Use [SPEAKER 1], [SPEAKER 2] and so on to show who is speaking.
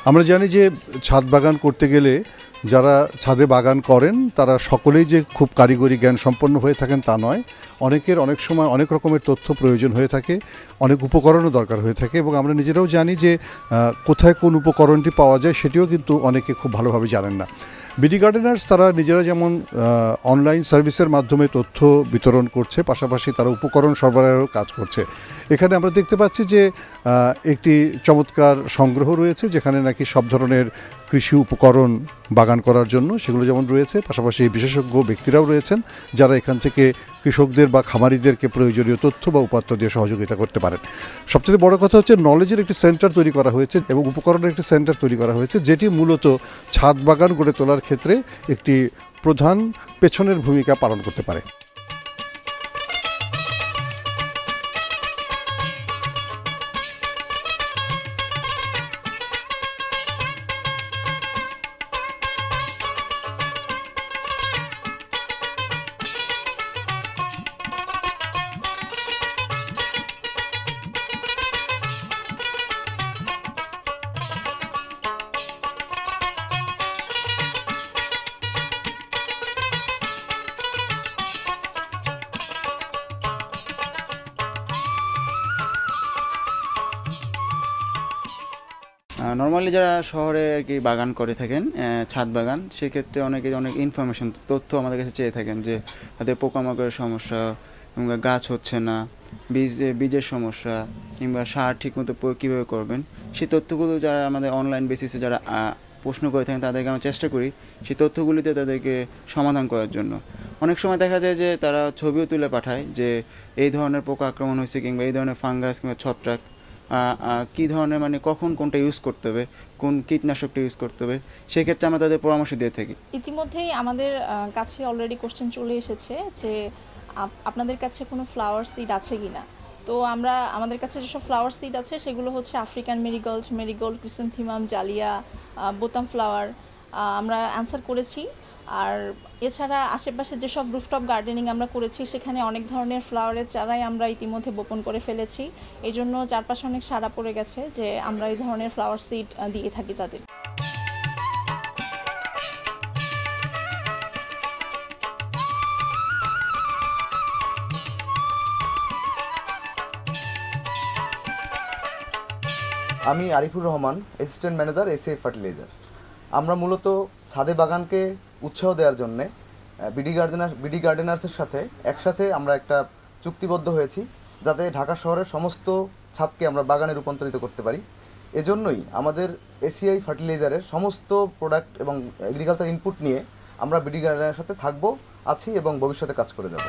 [SPEAKER 1] আমরা জানি যে ছাদ বাগান করতে গেলে যারা ছাদে বাগান করেন তারা সকলেই যে খুব কারিগরি জ্ঞান সম্পন্ন হয়ে থাকেন তা নয়। অনেকের অনেক সময় অনেক রকমের তথ্য প্রয়োজন হয়ে থাকে, অনেক উপকরণও দরকার হয়ে থাকে, এবং আমরা নিজেরাও জানি যে কোথায় কোন উপকরণটি পাওয়া যায় সেটিও কিন্তু অনেকে খুব ভালোভাবে জানেন না। বিডি গার্ডেনার্স তারা নিজেরা যেমন অনলাইন সার্ভিসের মাধ্যমে তথ্য বিতরণ করছে, পাশাপাশি তারা উপকরণ সরবরাহেরও কাজ করছে। এখানে আমরা দেখতে পাচ্ছি যে একটি চমৎকার সংগ্রহ রয়েছে যেখানে নাকি সব ধরনের কৃষি উপকরণ বাগান করার জন্য সেগুলো যেমন রয়েছে, পাশাপাশি বিশেষজ্ঞ ব্যক্তিরাও রয়েছেন যারা এখান থেকে কৃষকদের বা খামারিদেরকে প্রয়োজনীয় তথ্য বা উপাত্ত দিয়ে সহযোগিতা করতে পারেন। সবচেয়ে বড় কথা হচ্ছে নলেজের একটি সেন্টার তৈরি করা হয়েছে এবং উপকরণের একটি সেন্টার তৈরি করা হয়েছে, যেটি মূলত ছাদ বাগান গড়ে তোলার ক্ষেত্রে একটি প্রধান পেছনের ভূমিকা পালন করতে পারে।
[SPEAKER 2] নর্মালি যারা শহরে আর কি বাগান করে থাকেন, ছাদ বাগান, সেক্ষেত্রে অনেকে অনেক ইনফরমেশন তথ্য আমাদের কাছে চেয়ে থাকেন যে তাদের পোকামাকড়ের সমস্যা কিংবা গাছ হচ্ছে না, বীজের সমস্যা কিংবা সার ঠিকমতো প্রয়োগ কীভাবে করবেন, সেই তথ্যগুলো যারা আমাদের অনলাইন বেসিসে যারা প্রশ্ন করে থাকেন তাদেরকে আমরা চেষ্টা করি সেই তথ্যগুলিতে তাদেরকে সমাধান করার জন্য। অনেক সময় দেখা যায় যে তারা ছবিও তুলে পাঠায় যে এই ধরনের পোকা আক্রমণ হয়েছে কিংবা এই ধরনের ফাঙ্গাস কিংবা ছত্রাক কী ধরনের মানে কখন কোনটা ইউজ করতে হবে, কোন কীটনাশকটা ইউজ করতে হবে, সেক্ষেত্রে আমরা তাদের পরামর্শ দিয়ে থাকি।
[SPEAKER 3] ইতিমধ্যেই আমাদের কাছে অলরেডি কোশ্চেন চলে এসেছে যে আপনাদের কাছে কোনো ফ্লাওয়ার সিড আছে কি না। তো আমাদের কাছে যেসব ফ্লাওয়ার সিড আছে সেগুলো হচ্ছে আফ্রিকান মেরিগোল্ড, ক্রিসেন্থিমাম, জালিয়া, বোতাম ফ্লাওয়ার আমরা অ্যান্সার করেছি। আর এছাড়া আশেপাশে যেসব রুফটপ গার্ডেনিং আমরা করেছি সেখানে অনেক ধরনের ফ্লাওয়ারের চারাই আমরা ইতিমধ্যে বপন করে ফেলেছি। এই জন্য চারপাশে অনেক সাড়া পড়ে গেছে যে আমরা এই ধরনের ফ্লাওয়ার সিড দিয়ে থাকি তাদের।
[SPEAKER 4] আমি Arifur Rahman, assistant manager SA fertiliser. আমরা মূলত ছাদে বাগানকে উৎসাহ দেওয়ার জন্যে বিডি গার্ডেনার্সের সাথে একসাথে আমরা একটা চুক্তিবদ্ধ হয়েছি যাতে ঢাকা শহরের সমস্ত ছাদকে আমরা বাগানে রূপান্তরিত করতে পারি। এজন্যই আমাদের এসিআই ফার্টিলাইজারের সমস্ত প্রোডাক্ট এবং এগ্রিকালচার ইনপুট নিয়ে আমরা বিডি গার্ডেনারের সাথে থাকবো, আছি এবং ভবিষ্যতে কাজ করে যাব।